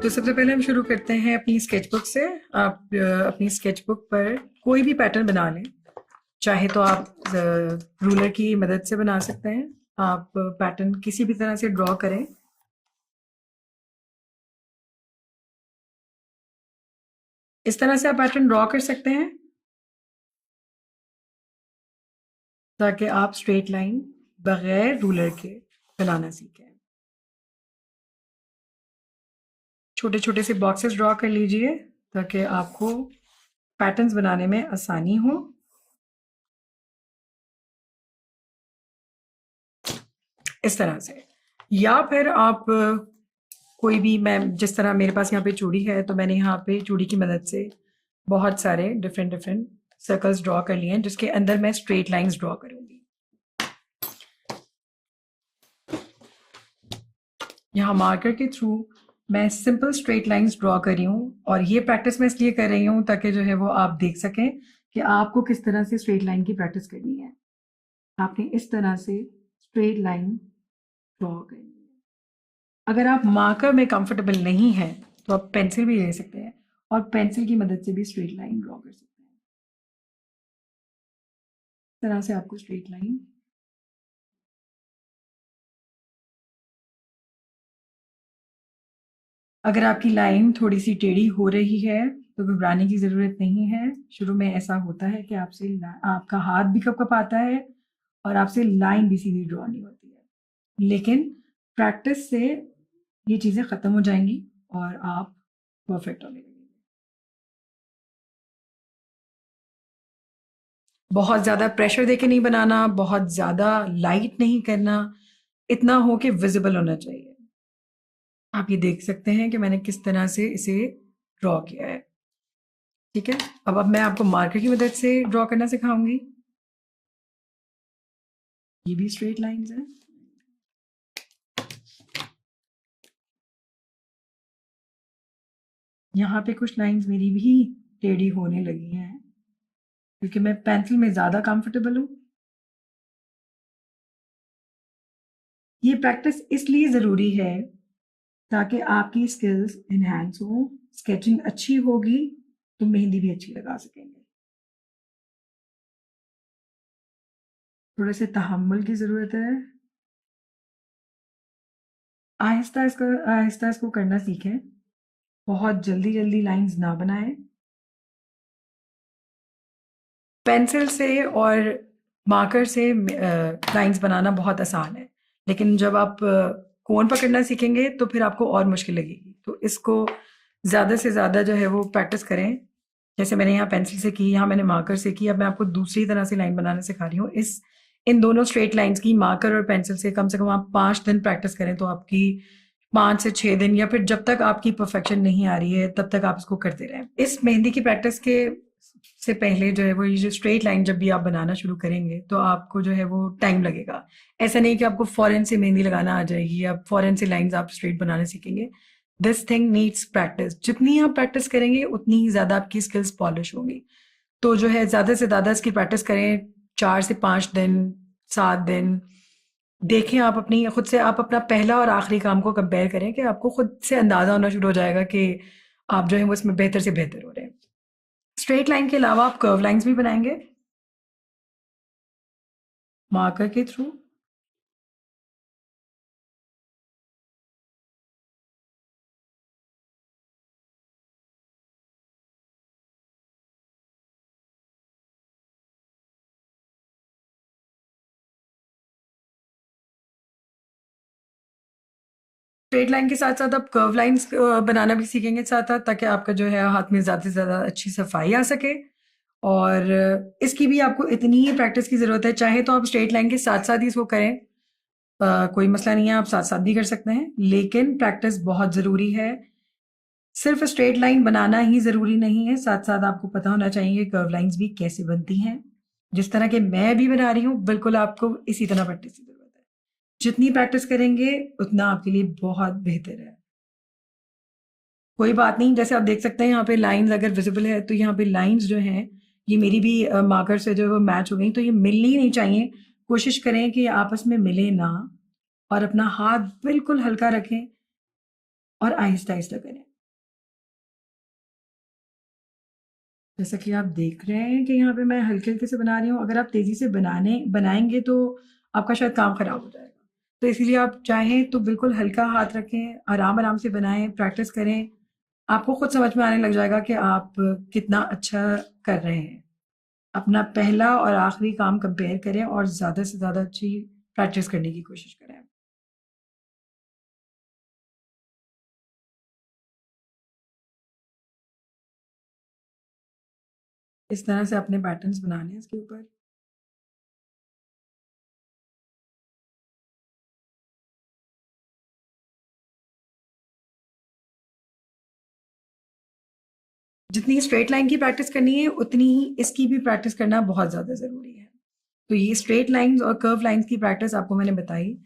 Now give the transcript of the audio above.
तो सबसे पहले हम शुरू करते हैं अपनी स्केचबुक से। आप अपनी स्केचबुक पर कोई भी पैटर्न बना लें। चाहे तो आप रूलर की मदद से बना सकते हैं। आप पैटर्न किसी भी तरह से ड्रॉ करें। इस तरह से आप पैटर्न ड्रॉ कर सकते हैं ताकि आप स्ट्रेट लाइन बगैर रूलर के बनाना सीखें। छोटे छोटे से बॉक्सेस ड्रॉ कर लीजिए ताकि आपको पैटर्न्स बनाने में आसानी हो। इस तरह से, या फिर आप कोई भी, मैं जिस तरह मेरे पास यहाँ पे चूड़ी है तो मैंने यहाँ पे चूड़ी की मदद से बहुत सारे डिफरेंट डिफरेंट सर्कल्स ड्रॉ कर लिए हैं जिसके अंदर मैं स्ट्रेट लाइंस ड्रॉ करूंगी। यहाँ मार्कर के थ्रू मैं सिंपल स्ट्रेट लाइंस ड्रॉ कर रही हूँ और ये प्रैक्टिस मैं इसलिए कर रही हूँ ताकि जो है वो आप देख सकें कि आपको किस तरह से स्ट्रेट लाइन की प्रैक्टिस करनी है। आपने इस तरह से स्ट्रेट लाइन ड्रॉ करनी है। अगर आप मार्कर में कंफर्टेबल नहीं है तो आप पेंसिल भी ले सकते हैं और पेंसिल की मदद से भी स्ट्रेट लाइन ड्रॉ कर सकते हैं। इस तरह से आपको स्ट्रेट लाइन, अगर आपकी लाइन थोड़ी सी टेढ़ी हो रही है तो घबराने की ज़रूरत नहीं है। शुरू में ऐसा होता है कि आपका हाथ भी कप आता है और आपसे लाइन भी सीधी ड्रॉ नहीं होती है, लेकिन प्रैक्टिस से ये चीज़ें ख़त्म हो जाएंगी और आप परफेक्ट होने लगेंगे। बहुत ज़्यादा प्रेशर देके नहीं बनाना, बहुत ज़्यादा लाइट नहीं करना, इतना हो कि विजिबल होना चाहिए। आप ये देख सकते हैं कि मैंने किस तरह से इसे ड्रॉ किया है। ठीक है, अब मैं आपको मार्कर की मदद से ड्रॉ करना सिखाऊंगी। ये भी स्ट्रेट लाइंस हैं। यहाँ पे कुछ लाइंस मेरी भी टेढ़ी होने लगी हैं क्योंकि मैं पेंसिल में ज़्यादा कंफर्टेबल हूँ। ये प्रैक्टिस इसलिए ज़रूरी है ताकि आपकी स्किल्स इन्हांस हो, स्केचिंग अच्छी होगी तो मेहंदी भी अच्छी लगा सकेंगे। थोड़े से तहम्मुल की ज़रूरत है। आहिस्ता इसको करना सीखें। बहुत जल्दी जल्दी लाइंस ना बनाएं। पेंसिल से और मार्कर से लाइंस बनाना बहुत आसान है, लेकिन जब आप कोन पकड़ना सीखेंगे तो फिर आपको और मुश्किल लगेगी। तो इसको ज़्यादा से ज़्यादा जो है वो प्रैक्टिस करें। जैसे मैंने यहाँ पेंसिल से की, यहाँ मैंने मार्कर से की, अब मैं आपको दूसरी तरह से लाइन बनाना सिखा रही हूँ। इन दोनों स्ट्रेट लाइंस की मार्कर और पेंसिल से कम आप 5 दिन प्रैक्टिस करें तो आपकी 5 से 6 दिन, या फिर जब तक आपकी परफेक्शन नहीं आ रही है तब तक आप इसको करते रहें। इस मेहंदी की प्रैक्टिस के से पहले जो है वो ये जो स्ट्रेट लाइन जब भी आप बनाना शुरू करेंगे तो आपको जो है वो टाइम लगेगा। ऐसा नहीं कि आपको फौरन से मेहंदी लगाना आ जाएगी या फौरन से लाइंस आप स्ट्रेट बनाना सीखेंगे। This thing needs practice. जितनी आप प्रैक्टिस करेंगे उतनी ही ज़्यादा आपकी स्किल्स पॉलिश होंगी। तो जो है ज़्यादा से ज़्यादा इसकी प्रैक्टिस करें। 4 से 5 दिन, 7 दिन देखें। आप अपनी खुद से आप अपना पहला और आखिरी काम को कंपेयर करें कि आपको खुद से अंदाज़ा होना शुरू हो जाएगा कि आप जो है वो इसमें बेहतर से बेहतर हो रहे हैं। स्ट्रेट लाइन के अलावा आप कर्व लाइंस भी बनाएंगे मार्कर के थ्रू। स्ट्रेट लाइन के साथ साथ आप कर्व लाइंस बनाना भी सीखेंगे साथ साथ, ताकि आपका जो है हाथ में ज़्यादा से ज़्यादा अच्छी सफाई आ सके। और इसकी भी आपको इतनी ही प्रैक्टिस की ज़रूरत है। चाहे तो आप स्ट्रेट लाइन के साथ साथ ही इसको करें, कोई मसला नहीं है, आप साथ साथ भी कर सकते हैं, लेकिन प्रैक्टिस बहुत ज़रूरी है। सिर्फ स्ट्रेट लाइन बनाना ही ज़रूरी नहीं है, साथ साथ आपको पता होना चाहिए कर्व लाइंस भी कैसे बनती हैं। जिस तरह के मैं अभी बना रही हूँ, बिल्कुल आपको इसी तरह प्रैक्टिस की ज़रूरत है। जितनी प्रैक्टिस करेंगे उतना आपके लिए बहुत बेहतर है। कोई बात नहीं, जैसे आप देख सकते हैं यहाँ पे लाइंस अगर विजिबल है तो यहाँ पे लाइंस जो हैं ये मेरी भी मार्कर से जो है वो मैच हो गई, तो ये मिलनी ही नहीं चाहिए। कोशिश करें कि आपस में मिले ना और अपना हाथ बिल्कुल हल्का रखें और आहिस्ता आहिस्ता करें। जैसा कि आप देख रहे हैं कि यहाँ पे मैं हल्के-हल्के से बना रही हूँ। अगर आप तेज़ी से बनाएँगे तो आपका शायद काम ख़राब हो जाएगा। तो इसीलिए आप चाहें तो बिल्कुल हल्का हाथ रखें, आराम-आराम से बनाएँ, प्रैक्टिस करें। आपको खुद समझ में आने लग जाएगा कि आप कितना अच्छा कर रहे हैं। अपना पहला और आखिरी काम कंपेयर करें और ज़्यादा से ज़्यादा अच्छी प्रैक्टिस करने की कोशिश करें। इस तरह से अपने पैटर्न्स बनाने हैं इसके ऊपर। जितनी स्ट्रेट लाइन की प्रैक्टिस करनी है, उतनी ही इसकी भी प्रैक्टिस करना बहुत ज़्यादा ज़रूरी है। तो ये स्ट्रेट लाइन्स और कर्व लाइन्स की प्रैक्टिस आपको मैंने बताई।